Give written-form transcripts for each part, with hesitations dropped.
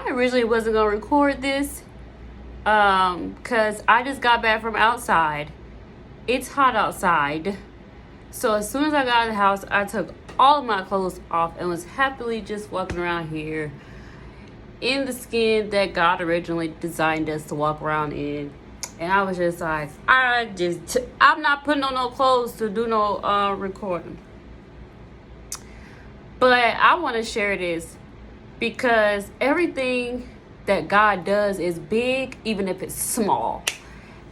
I originally wasn't gonna record this because I just got back from outside. It's hot outside. So as soon as I got out of the house, I took all of my clothes off and was happily just walking around here in the skin that God originally designed us to walk around in. And I was just like, I'm not putting on no clothes to do no recording. But I want to share this because everything that God does is big, even if it's small.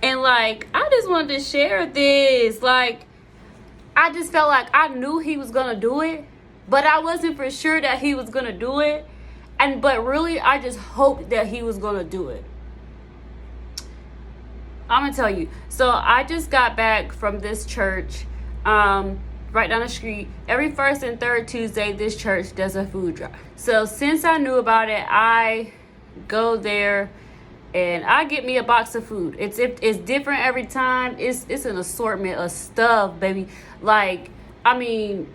And like, I just wanted to share this. Like, I just felt like I knew he was going to do it, but I wasn't for sure that he was going to do it. But really, I just hoped that he was going to do it. I'm going to tell you. So I just got back from this church right down the street. Every first and third Tuesday, this church does a food drive. So since I knew about it, I go there and I get me a box of food. It's different every time. It's an assortment of stuff, baby. Like, I mean,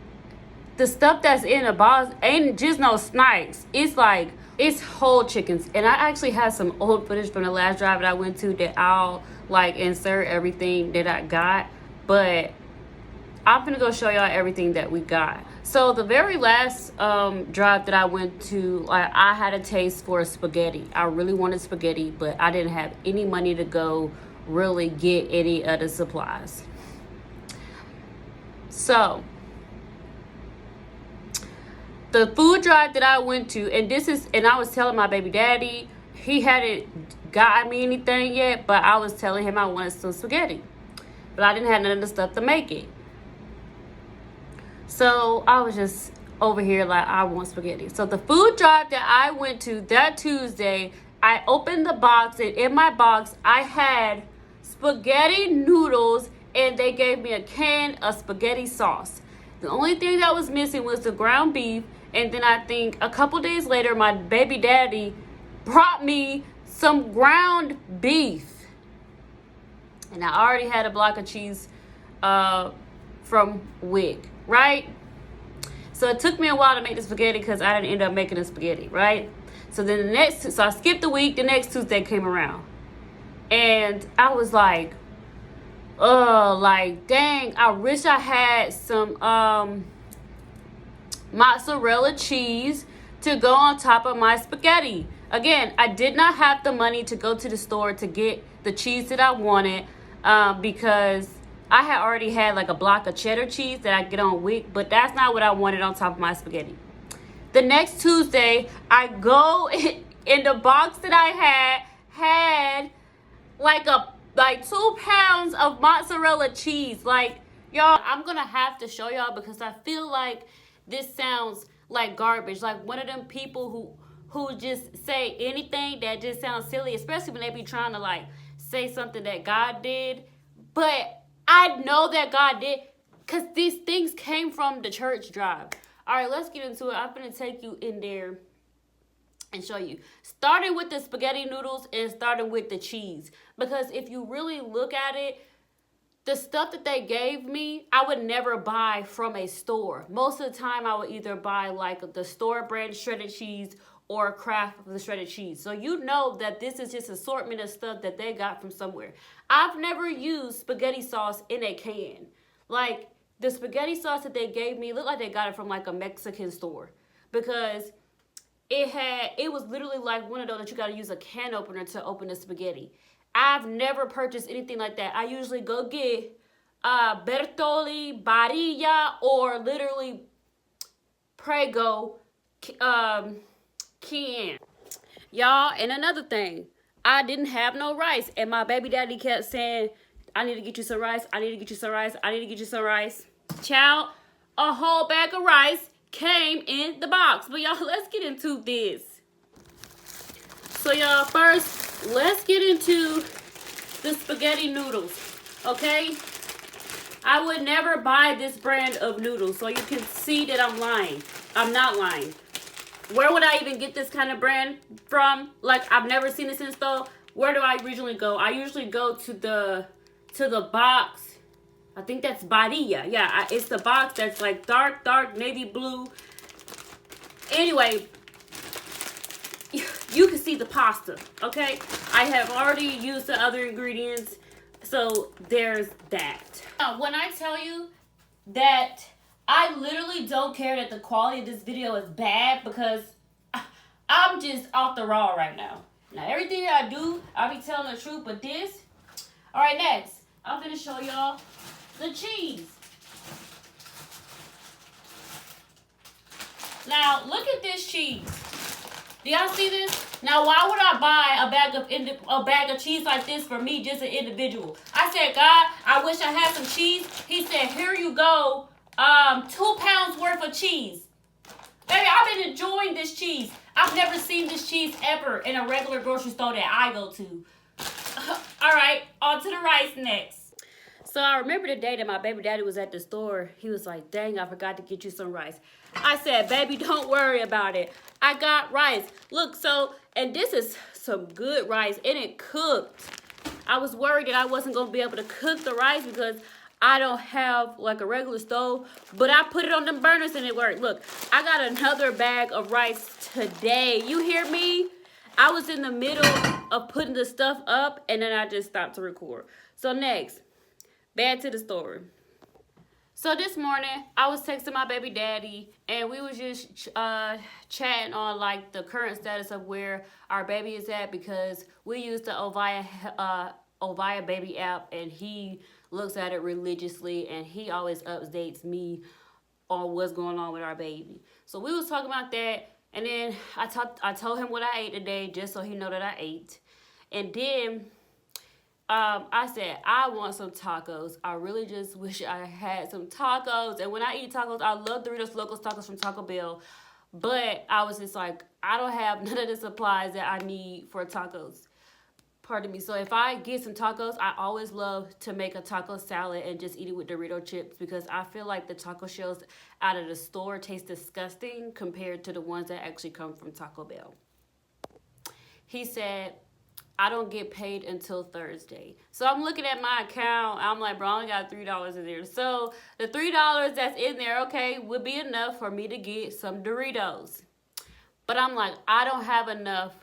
the stuff that's in a box ain't just no snacks. It's whole chickens. And I actually have some old footage from the last drive that I went to that I'll like insert everything that I got. But I'm gonna go show y'all everything that we got. So the very last drive that I went to, like, I had a taste for spaghetti. I really wanted spaghetti, but I didn't have any money to go really get any of the supplies. So the food drive that I went to, and I was telling my baby daddy, he hadn't got me anything yet, but I was telling him I wanted some spaghetti, but I didn't have none of the stuff to make it. So I was just over here like, I want spaghetti. So the food drive that I went to that Tuesday, I opened the box, and in my box I had spaghetti noodles, and they gave me a can of spaghetti sauce. The only thing that was missing was the ground beef. And then I think a couple days later, my baby daddy brought me some ground beef. And I already had a block of cheese from Wick, right? So it took me a while to make the spaghetti because I didn't end up making the spaghetti, right? So then so I skipped the week. The next Tuesday came around. And I was like, dang, I wish I had some mozzarella cheese to go on top of my spaghetti. Again, I did not have the money to go to the store to get the cheese that I wanted because I had already had like a block of cheddar cheese that I get on Wick, but that's not what I wanted on top of my spaghetti. The next Tuesday, I go in the box that I had like 2 pounds of mozzarella cheese. Like, y'all, I'm gonna have to show y'all because I feel like this sounds like garbage. Like one of them people who just say anything that just sounds silly, especially when they be trying to like say something that God did. But I know that God did because these things came from the church drive. All right, let's get into it. I'm gonna take you in there and show you. Starting with the spaghetti noodles and starting with the cheese. Because if you really look at it, the stuff that they gave me, I would never buy from a store. Most of the time, I would either buy like the store brand shredded cheese or Kraft of the shredded cheese. So you know that this is just assortment of stuff that they got from somewhere. I've never used spaghetti sauce in a can. Like, the spaghetti sauce that they gave me looked like they got it from like a Mexican store. Because it was literally like one of those that you got to use a can opener to open the spaghetti. I've never purchased anything like that. I usually go get Bertolli, Barilla, or literally Prego can. Y'all, and another thing, I didn't have no rice. And my baby daddy kept saying, I need to get you some rice. I need to get you some rice. I need to get you some rice. Child, a whole bag of rice came in the box. But y'all, let's get into this. So y'all, first, let's get into the spaghetti noodles, okay? I would never buy this brand of noodles, so you can see that I'm lying. I'm not lying. Where would I even get this kind of brand from? Like, I've never seen this in store. Where do I usually go? I usually go to the box. I think that's Barilla. Yeah, it's the box that's like dark navy blue. Anyway, you can see the pasta, okay? I have already used the other ingredients, so there's that. Now, when I tell you that I literally don't care that the quality of this video is bad, because I'm just off the raw right now. Now, everything I do, I'll be telling the truth, but this... All right, next, I'm going to show y'all the cheese. Now, look at this cheese. Do y'all see this? Now, why would I buy a bag of cheese like this for me, just an individual? I said, God, I wish I had some cheese. He said, here you go, 2 pounds worth of cheese. Baby, I've been enjoying this cheese. I've never seen this cheese ever in a regular grocery store that I go to. All right, on to the rice next. So I remember the day that my baby daddy was at the store. He was like, dang, I forgot to get you some rice. I said, baby, don't worry about it. I got rice. Look, so, and this is some good rice, and it cooked. I was worried that I wasn't going to be able to cook the rice because I don't have like a regular stove, but I put it on them burners and it worked. Look, I got another bag of rice today. You hear me? I was in the middle of putting the stuff up, and then I just stopped to record. So next, back to the story. So this morning, I was texting my baby daddy, and we was just chatting on like the current status of where our baby is at, because we use the Ovia baby app, and he looks at it religiously, and he always updates me on what's going on with our baby. So we was talking about that, and then I told him what I ate today, just so he know that I ate, and then I said, I want some tacos. I really just wish I had some tacos. And when I eat tacos, I love Doritos Locos Tacos from Taco Bell. But I was just like, I don't have none of the supplies that I need for tacos. Pardon me. So if I get some tacos, I always love to make a taco salad and just eat it with Dorito chips, because I feel like the taco shells out of the store taste disgusting compared to the ones that actually come from Taco Bell. He said, I don't get paid until Thursday. So I'm looking at my account. I'm like, bro, I only got $3 in there. So the $3 that's in there, okay, would be enough for me to get some Doritos. But I'm like, I don't have enough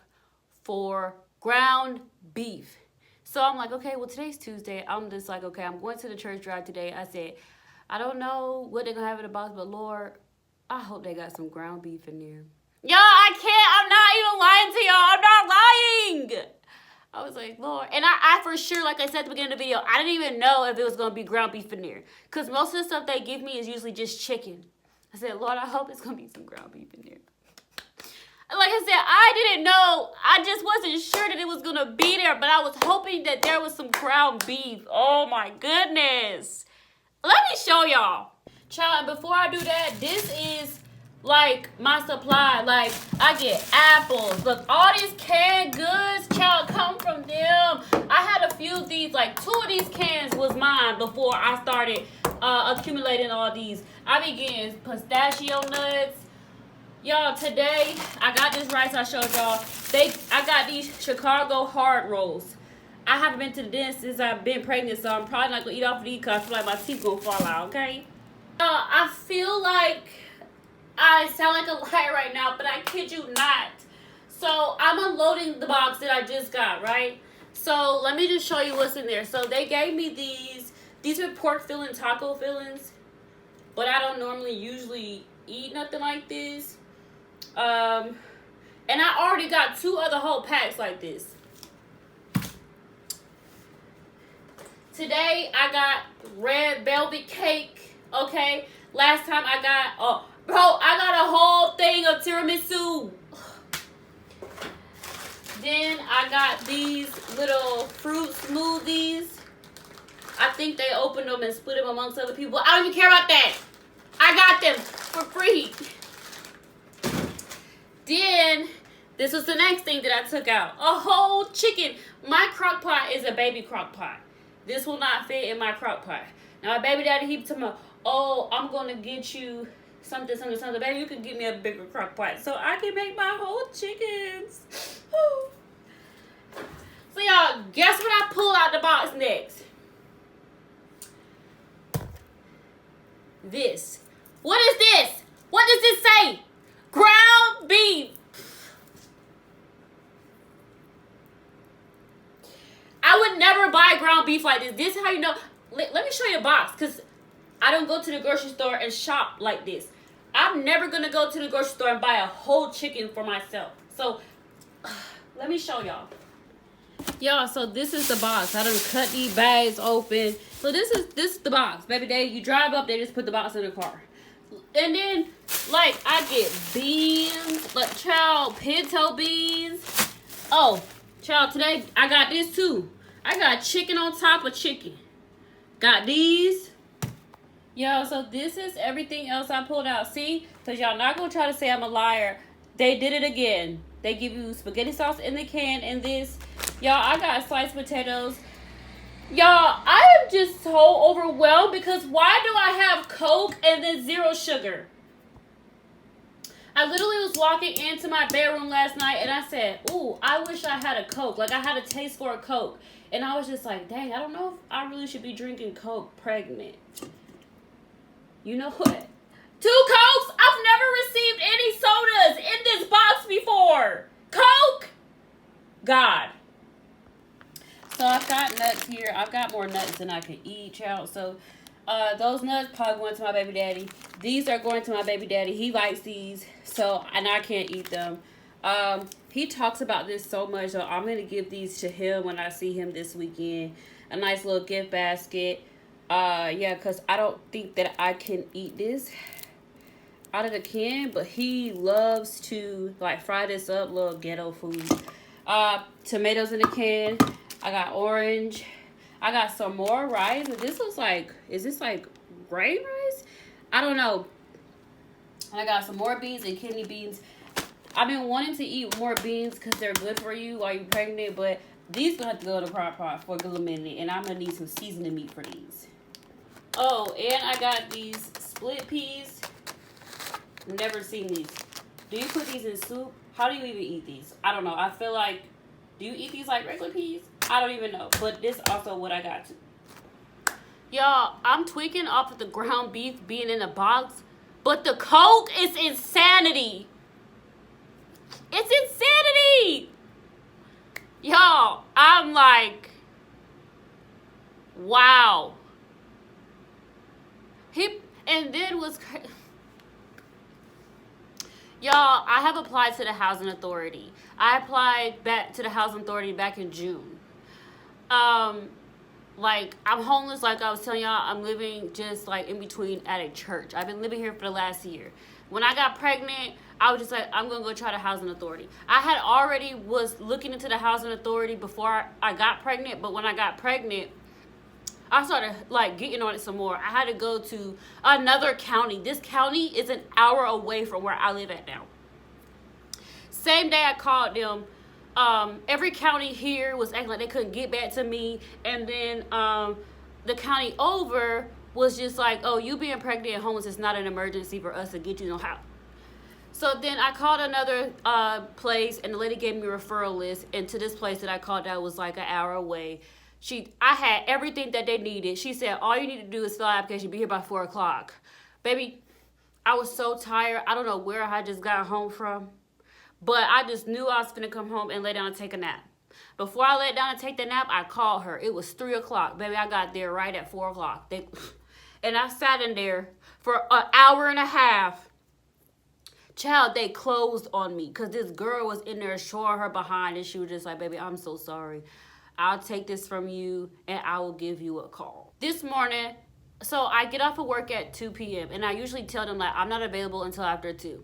for ground beef. So I'm like, okay, well, today's Tuesday. I'm just like, okay, I'm going to the church drive today. I said, I don't know what they're going to have in the box, but Lord, I hope they got some ground beef in there. Y'all, I can't. I'm not even lying to y'all. I'm not lying. I was like, Lord. And I for sure, like I said at the beginning of the video, I didn't even know if it was going to be ground beef in there, because most of the stuff they give me is usually just chicken. I said, Lord, I hope it's going to be some ground beef in there. Like I said, I didn't know. I just wasn't sure that it was going to be there, but I was hoping that there was some ground beef. Oh, my goodness. Let me show y'all. Child, and before I do that, this is like my supply. Like, I get apples. Look, all these canned goods, child, come from them. I had a few of these, like 2 of these cans was mine before I started accumulating all these. I be getting pistachio nuts. Y'all, today I got this rice I showed y'all. I got these Chicago hard rolls. I haven't been to the dentist since I've been pregnant, so I'm probably not gonna eat off of these because I feel like my teeth gonna fall out, okay? I feel like I sound like a liar right now, but I kid you not. So I'm unloading the box that I just got, right? So let me just show you what's in there. So they gave me these. These are pork filling taco fillings, but I don't normally usually eat nothing like this. And I already got 2 other whole packs like this. Today I got red velvet cake, okay? Last time I got, bro, I got a whole thing of tiramisu. Then I got these little fruit smoothies. I think they opened them and split them amongst other people. I don't even care about that. I got them for free. Then, this was the next thing that I took out. A whole chicken. My crock pot is a baby crock pot. This will not fit in my crock pot. Now, my baby daddy, he told me, oh, I'm going to get you something. Baby, you can get me a bigger crock pot so I can make my whole chickens. So, y'all, guess what I pull out the box next? This. What is this? What does this say? Ground beef. would never buy ground beef like this. This is how you know. Let me show you the box, because I don't go to the grocery store and shop like this. I'm never going to go to the grocery store and buy a whole chicken for myself. So, let me show y'all. Y'all, so this is the box. I done cut these bags open. So this is the box. Baby, you drive up, they just put the box in the car. And then, like, I get beans, like, child, pinto beans. Oh, child, today I got this too. I got chicken on top of chicken. Got these. Y'all, so this is everything else I pulled out. See? Because y'all not going to try to say I'm a liar. They did it again. They give you spaghetti sauce in the can and this. Y'all, I got sliced potatoes. Y'all, I am just so overwhelmed because why do I have Coke and then zero sugar? I literally was walking into my bedroom last night and I said, ooh, I wish I had a Coke. Like, I had a taste for a Coke. And I was just like, dang, I don't know if I really should be drinking Coke pregnant. You know what? 2 Cokes? I've never received any sodas in this box before. Coke? God. So I've got nuts here. I've got more nuts than I can eat, child. So those nuts probably going to my baby daddy. These are going to my baby daddy. He likes these, so and I can't eat them. He talks about this so much, so I'm gonna give these to him when I see him this weekend. A nice little gift basket. Yeah, because I don't think that I can eat this out of the can, but he loves to like fry this up, little ghetto food. Tomatoes in the can. I got orange. I got some more rice. This looks like, is this like grain rice? I don't know. I got some more beans and kidney beans. I've been wanting to eat more beans because they're good for you while you're pregnant, but these gonna have to go in the crock pot for a good minute, and I'm gonna need some seasoning meat for these. Oh, and I got these split peas. Never seen these. Do you put these in soup? How do you even eat these? I don't know. I feel like, do you eat these like regular peas? I don't even know. But this also what I got too. Y'all, I'm tweaking off of the ground beef being in a box, but the Coke is insanity. It's insanity. Y'all, I'm like, wow. And then was, y'all, I have applied to the Housing Authority. I applied back to the Housing Authority back in June. Like, I'm homeless, like I was telling y'all. I'm living just like in between at a church. I've been living here for the last year. When I got pregnant, I was just like, I'm gonna go try the Housing Authority. I had already was looking into the Housing Authority before I got pregnant, but when I got pregnant, I started like getting on it some more. I had to go to another county. This county is an hour away from where I live at now. Same day I called them. Every county here was acting like they couldn't get back to me. And then the county over was just like, oh, you being pregnant and homeless is not an emergency for us to get you no help. So then I called another place, and the lady gave me a referral list. And to this place that I called that was like an hour away. I had everything that they needed. She said, all you need to do is fill out an application, be here by 4 o'clock. Baby, I was so tired. I don't know where I had just got home from. But I just knew I was going to come home and lay down and take a nap. Before I laid down and take the nap, I called her. It was 3 o'clock. Baby, I got there right at 4 o'clock. And I sat in there for an hour and a half. Child, they closed on me because this girl was in there showing her behind, and she was just like, baby, I'm so sorry. I'll take this from you, and I will give you a call. This morning, so I get off of work at 2 p.m., and I usually tell them, like, I'm not available until after 2.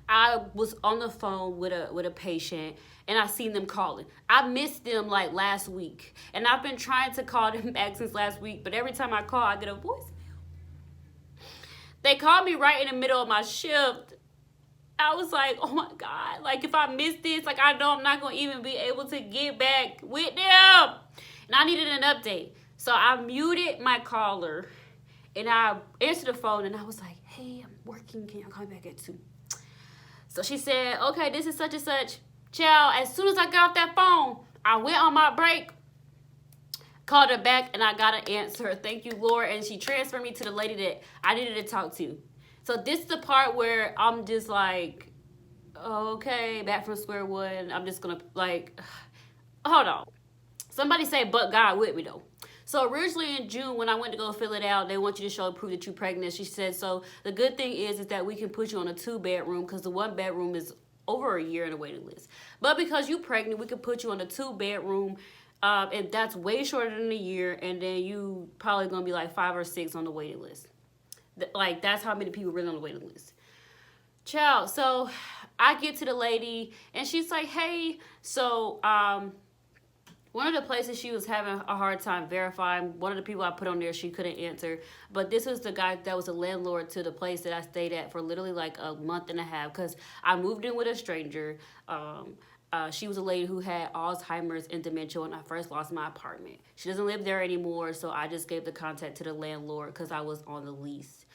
I was on the phone with a patient, and I seen them calling. I missed them, like, last week, and I've been trying to call them back since last week, but every time I call, I get a voicemail. They called me right in the middle of my shift. I was like, oh my God, like if I miss this, like I know I'm not going to even be able to get back with them. And I needed an update. So I muted my caller and I answered the phone and I was like, hey, I'm working. Can you call me back at 2? So she said, okay, this is such and such. Child, as soon as I got off that phone, I went on my break, called her back, and I got an answer. Thank you, Lord. And she transferred me to the lady that I needed to talk to. So this is the part where I'm just like, okay, back from square one. I'm just going to like, hold on. Somebody say, but God with me though. So originally in June, when I went to go fill it out, they want you to show proof that you're pregnant. She said, so the good thing is that we can put you on a 2-bedroom because the 1-bedroom is over a year in the waiting list. But because you're pregnant, we can put you on a 2-bedroom, and that's way shorter than a year. And then you probably gonna be like 5 or 6 on the waiting list. Like that's how many people really on the waiting list. Child, so I get to the lady and she's like, hey, so one of the places she was having a hard time verifying, one of the people I put on there, she couldn't answer. But this was the guy that was a landlord to the place that I stayed at for literally like a month and a half because I moved in with a stranger. She was a lady who had Alzheimer's and dementia when I first lost my apartment. She doesn't live there anymore, so I just gave the contact to the landlord because I was on the lease.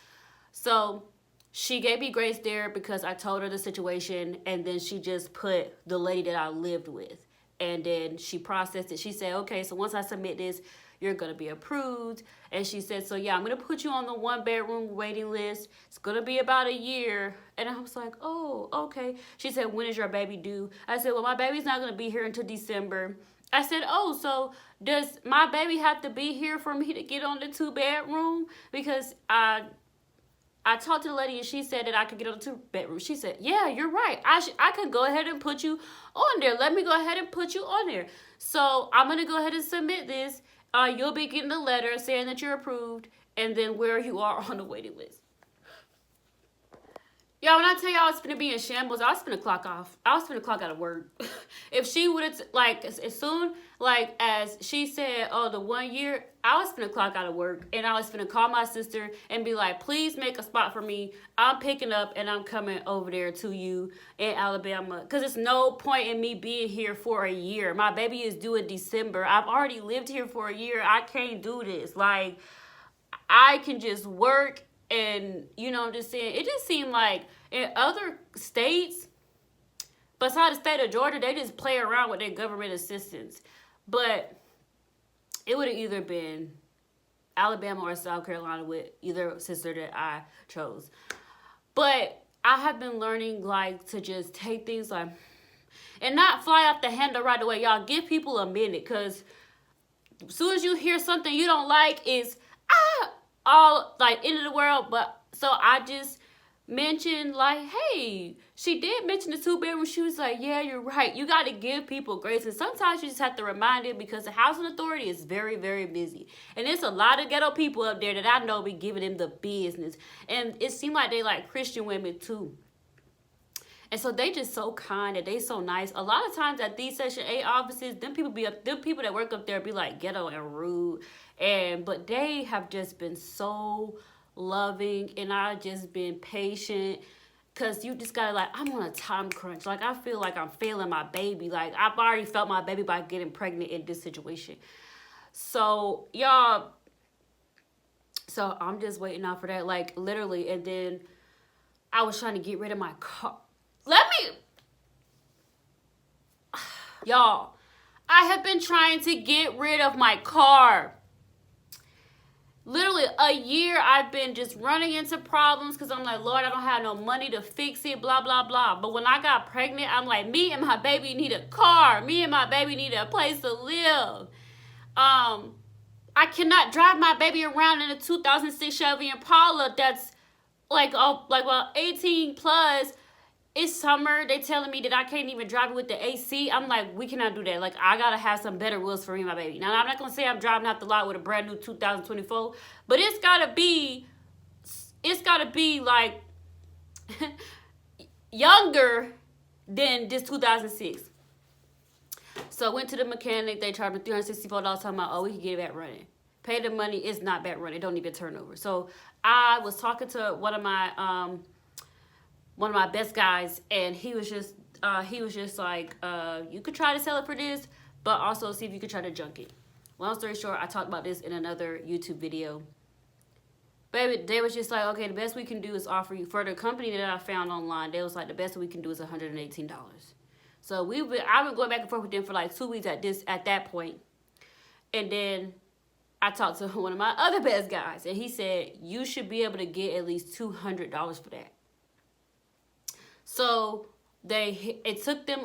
So she gave me grace there because I told her the situation, and then she just put the lady that I lived with. And then she processed it. She said, okay, so once I submit this, you're going to be approved. And she said, so yeah, I'm going to put you on the 1-bedroom waiting list. It's going to be about a year. And I was like, oh, okay. She said, when is your baby due? I said, well, my baby's not going to be here until December. I said, oh, so does my baby have to be here for me to get on the 2-bedroom? Because I talked to the lady and she said that I could get on the 2-bedroom. She said, yeah, you're right. I could go ahead and put you on there. Let me go ahead and put you on there. So I'm going to go ahead and submit this. You'll be getting a letter saying that you're approved and then where you are on the waiting list. Y'all, when I tell y'all I was finna be in shambles, I was finna clock off. I was finna clock out of work. If she would have, like, as soon, like, as she said, oh, the 1 year, I was finna clock out of work. And I was finna call my sister and be like, please make a spot for me. I'm picking up and I'm coming over there to you in Alabama. Because there's no point in me being here for a year. My baby is due in December. I've already lived here for a year. I can't do this. Like, I can just work. And, you know, I'm just saying, it just seemed like in other states, besides the state of Georgia, they just play around with their government assistance. But it would have either been Alabama or South Carolina with either sister that I chose. But I have been learning, like, to just take things like, and not fly off the handle right away. Y'all, give people a minute, because as soon as you hear something you don't like, it's, all like end of the world. But so I just mentioned like, hey, she did mention the 2-bedroom. She was like, yeah, you're right. You got to give people grace. And sometimes you just have to remind it because the housing authority is very, very busy. And there's a lot of ghetto people up there that I know be giving them the business. And it seemed like they like Christian women too. And so they just so kind and they so nice. A lot of times at these Section 8 offices, them people that work up there be like ghetto and rude. But they have just been so loving, and I've just been patient, because you just gotta, like, I'm on a time crunch. Like, I feel like I'm failing my baby. Like, I've already felt my baby by getting pregnant in this situation. So, y'all, so I'm just waiting out for that, like, literally. And then I was trying to get rid of my car. Y'all, I have been trying to get rid of my car. Literally a year I've been just running into problems because I'm like, Lord, I don't have no money to fix it, blah, blah, blah. But when I got pregnant, I'm like, me and my baby need a car. Me and my baby need a place to live. I cannot drive my baby around in a 2006 Chevy Impala that's like 18 plus. It's summer. They telling me that I can't even drive it with the AC. I'm like, we cannot do that. Like, I got to have some better wheels for me and my baby. Now, I'm not going to say I'm driving out the lot with a brand new 2024, but it's got to be like younger than this 2006. So I went to the mechanic. They charged me $364 talking about, oh, we can get it back running. Pay the money. It's not back running. It don't even turn over. So I was talking to one of my best guys, and he was just like, you could try to sell it for this, but also see if you could try to junk it. Long story short, I talked about this in another YouTube video. Baby, they was just like, okay, the best we can do is offer you, for the company that I found online, they was like, the best we can do is $118. So I've been going back and forth with them for like 2 weeks at that point. And then I talked to one of my other best guys, and he said, you should be able to get at least $200 for that. So it took them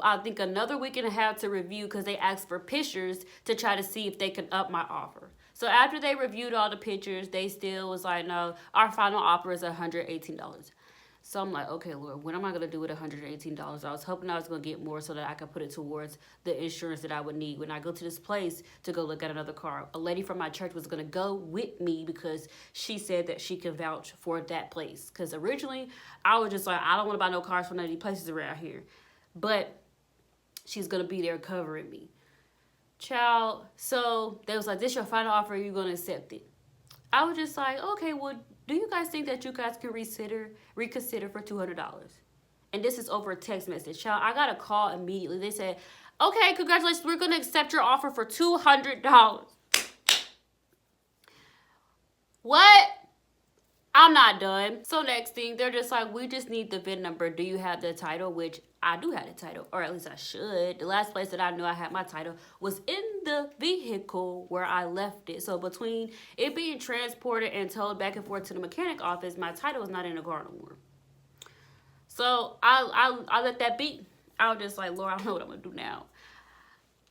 I think another week and a half to review because they asked for pictures to try to see if they could up my offer. So after they reviewed all the pictures, they still was like, no, our final offer is $118. So I'm like, okay, Lord, what am I going to do with $118? I was hoping I was going to get more so that I could put it towards the insurance that I would need when I go to this place to go look at another car. A lady from my church was going to go with me because she said that she can vouch for that place. Because originally, I was just like, I don't want to buy no cars from none of these places around here. But she's going to be there covering me. Child, so they was like, this your final offer, you're going to accept it. I was just like, okay, well, do you guys think that you guys can reconsider for $200? And this is over a text message. Child, I got a call immediately. They said, okay, congratulations, we're going to accept your offer for $200. What? I'm not done. So next thing, they're just like, we just need the VIN number. Do you have the title? Which I do have the title, or at least I should. The last place that I knew I had my title was in the vehicle where I left it. So between it being transported and towed back and forth to the mechanic office, my title was not in the car no more. So I let that be. I was just like, Lord, I don't know what I'm going to do now.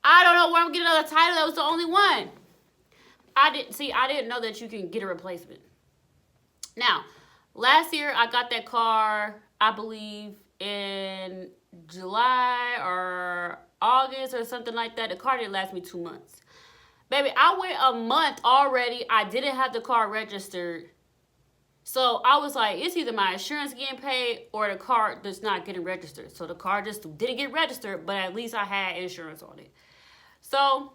I don't know where I'm getting another title. That was the only one. I didn't know that you can get a replacement. Now, last year I got that car, I believe, in July or August or something like that. The car didn't last me 2 months. Baby, I went a month already. I didn't have the car registered. So I was like, it's either my insurance getting paid or the car that's not getting registered. So the car just didn't get registered, but at least I had insurance on it. So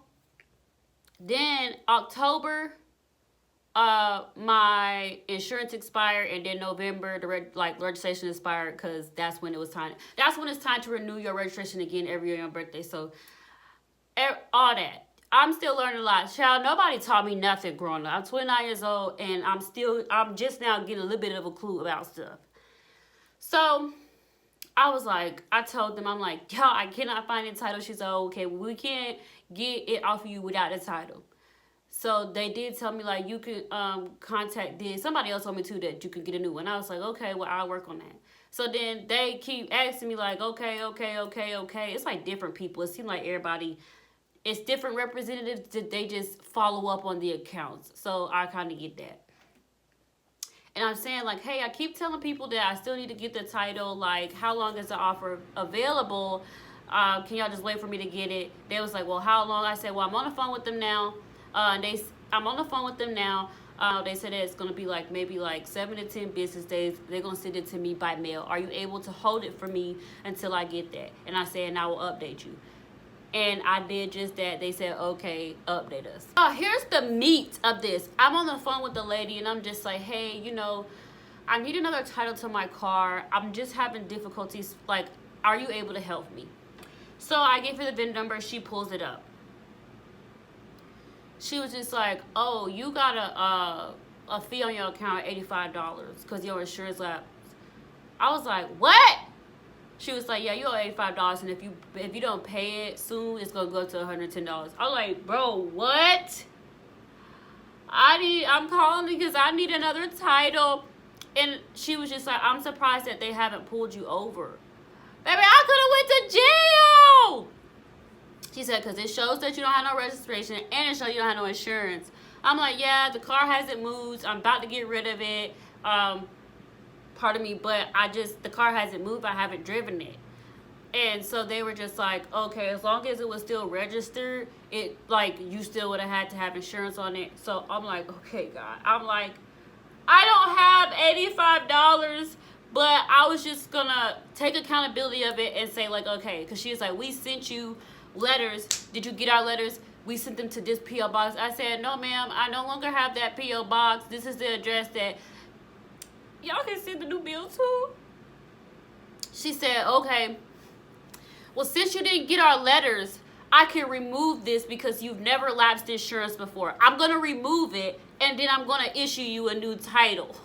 then October, my insurance expired, and then November the registration expired because that's when it was time. That's when it's time to renew your registration again every year on your birthday. So all that. I'm still learning a lot. Child, nobody taught me nothing growing up. I'm 29 years old, and I'm just now getting a little bit of a clue about stuff. So I was like, I told them, I'm like, y'all, I cannot find the title. She's like, okay, we can't get it off of you without the title. So they did tell me, like, you could contact this. Somebody else told me, too, that you could get a new one. I was like, okay, well, I'll work on that. So then they keep asking me, like, okay. It's like different people. It seems like everybody, it's different representatives that they just follow up on the accounts. So I kind of get that. And I'm saying, like, hey, I keep telling people that I still need to get the title. Like, how long is the offer available? Can y'all just wait for me to get it? They was like, well, how long? I said, well, I'm on the phone with them now. I'm on the phone with them now. They said that it's going to be like maybe like 7 to 10 business days. They're going to send it to me by mail. Are you able to hold it for me until I get that? And I said, and I will update you. And I did just that. They said, okay, update us. Here's the meat of this. I'm on the phone with the lady, and I'm just like, hey, I need another title to my car. I'm just having difficulties. Like, are you able to help me? So I gave her the VIN number. She pulls it up. She was just like, oh, you got a fee on your account of $85 because your insurance lapsed. I was like, what? She was like, yeah, you owe $85, and if you don't pay it soon, it's gonna go to $110. I was like, bro, what? I'm calling because I need another title. And she was just like, I'm surprised that they haven't pulled you over. Baby, I could have went to jail. She said, because it shows that you don't have no registration, and it shows you don't have no insurance. I'm like, yeah, the car hasn't moved. I'm about to get rid of it. Pardon me, but the car hasn't moved. I haven't driven it. And so they were just like, okay, as long as it was still registered, you still would have had to have insurance on it. So I'm like, okay, God. I'm like, I don't have $85, but I was just going to take accountability of it and say, like, okay, because she was like, we sent you letters. Did you get our letters? We sent them to this P.O. box. I said, no, ma'am, I no longer have that P.O. box. This is the address that y'all can send the new bill to. She said, okay, well, since you didn't get our letters, I can remove this because you've never lapsed insurance before. I'm going to remove it, and then I'm going to issue you a new title.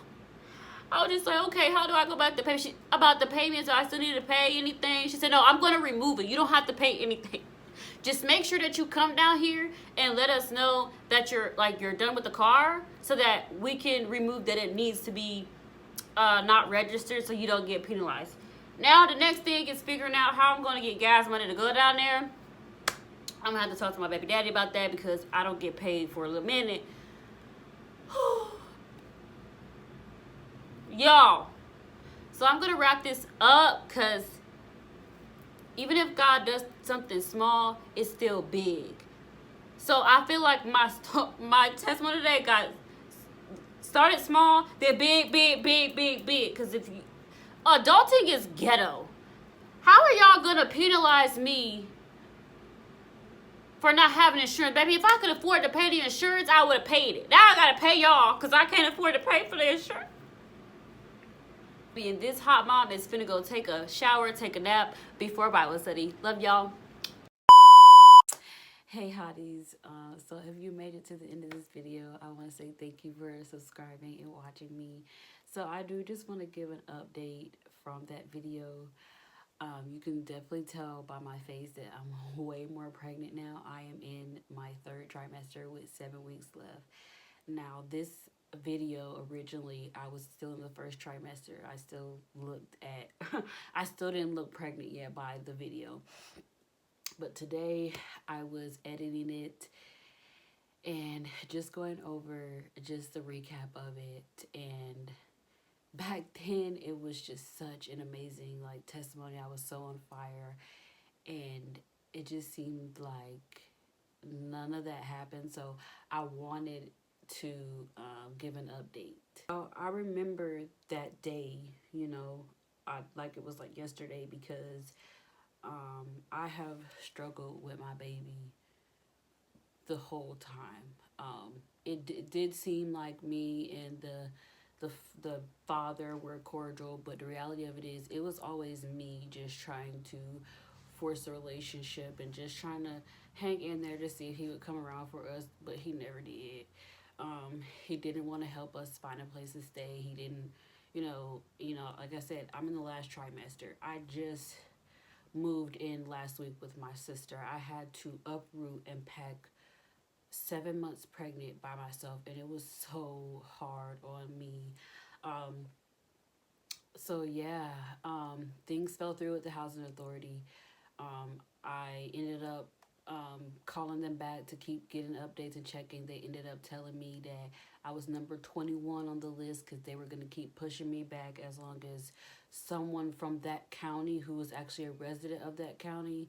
I was just like, okay, how do I go back to pay? About the payments, do I still need to pay anything? She said, no, I'm going to remove it. You don't have to pay anything. Just make sure that you come down here and let us know that you're done with the car so that we can remove that it needs to be not registered so you don't get penalized. Now the next thing is figuring out how I'm going to get gas money to go down there. I'm going to have to talk to my baby daddy about that because I don't get paid for a little minute. Y'all. So I'm going to wrap this up because even if God does something small, it's still big. So I feel like my testimony today got started small, then big, big, big, big, big. Because if you, adulting is ghetto. How are y'all gonna penalize me for not having insurance? Baby, if I could afford to pay the insurance, I would have paid it. Now I gotta pay y'all because I can't afford to pay for the insurance. And this hot mom is finna go take a shower, take a nap before Bible study. Love y'all. Hey hotties, so if you made it to the end of this video, I want to say thank you for subscribing and watching me. So I do just want to give an update from that video. You can definitely tell by my face that I'm way more pregnant now. I am in my 3rd trimester with 7 weeks left. Now this video originally, I was still in the 1st trimester. I still looked at, I still didn't look pregnant yet by the video. But today I was editing it and just going over just the recap of it. And back then it was just such an amazing like testimony. I was so on fire, and it just seemed like none of that happened. So I wanted to give an update. I remember that day, you know, like it was like yesterday, because I have struggled with my baby the whole time. It did seem like me and the father were cordial, but the reality of it is, it was always me just trying to force a relationship and just trying to hang in there to see if he would come around for us, but he never did. He didn't want to help us find a place to stay. He didn't, like I said, I'm in the last trimester. I just moved in last week with my sister. I had to uproot and pack 7 months pregnant by myself, and it was so hard on me. Um, so yeah, things fell through with the housing authority. I ended up calling them back to keep getting updates and checking. They ended up telling me that I was number 21 on the list because they were going to keep pushing me back as long as someone from that county, who was actually a resident of that county,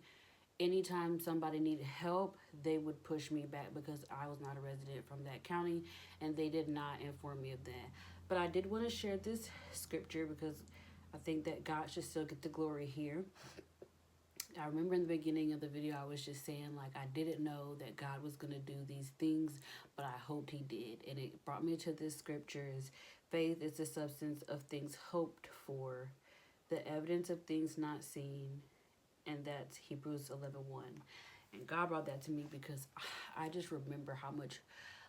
anytime somebody needed help, they would push me back because I was not a resident from that county, and they did not inform me of that. But I did want to share this scripture because I think that God should still get the glory here. I remember in the beginning of the video, I was just saying, like, I didn't know that God was going to do these things, but I hoped he did. And it brought me to this scriptures. Faith is the substance of things hoped for, the evidence of things not seen, and that's Hebrews 11:1. And God brought that to me because I just remember how much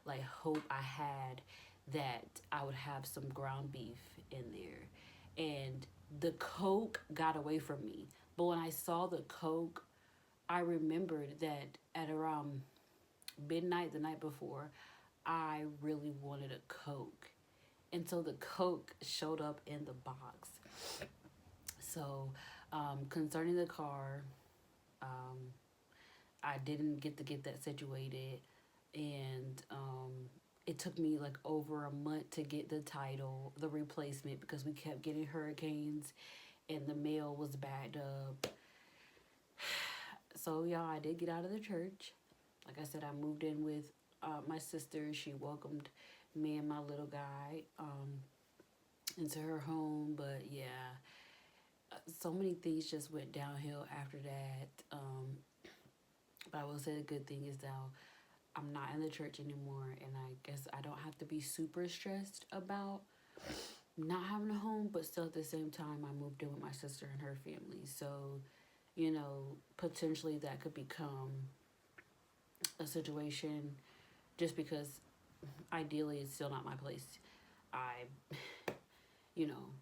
like hope I had that I would have some ground beef in there. And the Coke got away from me. But when I saw the Coke, I remembered that at around midnight the night before, I really wanted a Coke. And so the Coke showed up in the box. So, concerning the car, I didn't get to get that situated, and it took me like over a month to get the title, the replacement, because we kept getting hurricanes, and the mail was backed up. So y'all, I did get out of the church. Like I said, I moved in with my sister. She welcomed me and my little guy into her home, but yeah, so many things just went downhill after that. But I will say the good thing is now I'm not in the church anymore, and I guess I don't have to be super stressed about not having a home, but still at the same time, I moved in with my sister and her family. So, potentially that could become a situation, just because ideally it's still not my place. I, you know,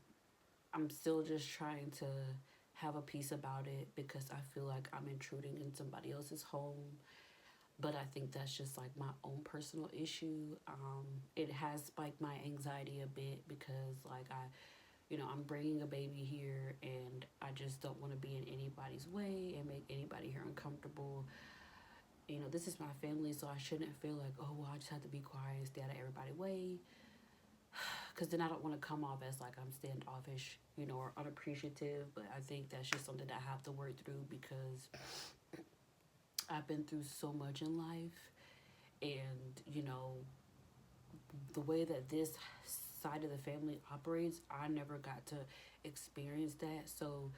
I'm still just trying to have a peace about it because I feel like I'm intruding in somebody else's home. But I think that's just like my own personal issue. It has spiked my anxiety a bit because like I you know, I'm bringing a baby here and I just don't want to be in anybody's way and make anybody here uncomfortable. You know, this is my family, so I shouldn't feel like, oh, well, I just have to be quiet and stay out of everybody's way. Because then I don't want to come off as like I'm standoffish, you know, or unappreciative. But I think that's just something that I have to work through because I've been through so much in life. And, you know, the way that this side of the family operates, I never got to experience that. So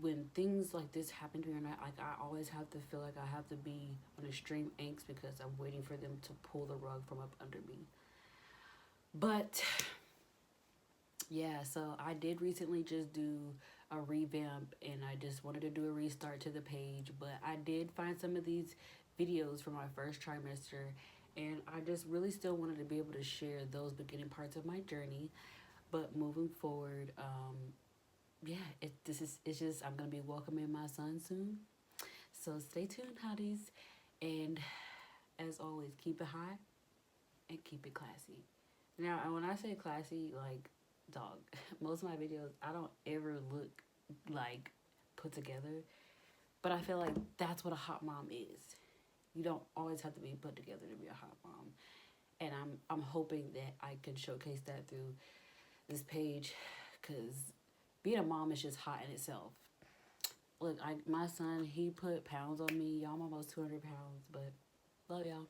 when things like this happen to me, like I always have to feel like I have to be on extreme angst because I'm waiting for them to pull the rug from up under me. But yeah, so I did recently just do a revamp and I just wanted to do a restart to the page, but I did find some of these videos from my first trimester and I just really still wanted to be able to share those beginning parts of my journey. But moving forward, yeah, it's just I'm gonna be welcoming my son soon. So stay tuned, hotties, and as always, keep it hot and keep it classy. Now, when I say classy, like, dog, most of my videos, I don't ever look like put together, but I feel like that's what a hot mom is. You don't always have to be put together to be a hot mom, and I'm hoping that I can showcase that through this page, cause being a mom is just hot in itself. Look, my son, he put pounds on me. Y'all, I'm almost 200 pounds, but love y'all.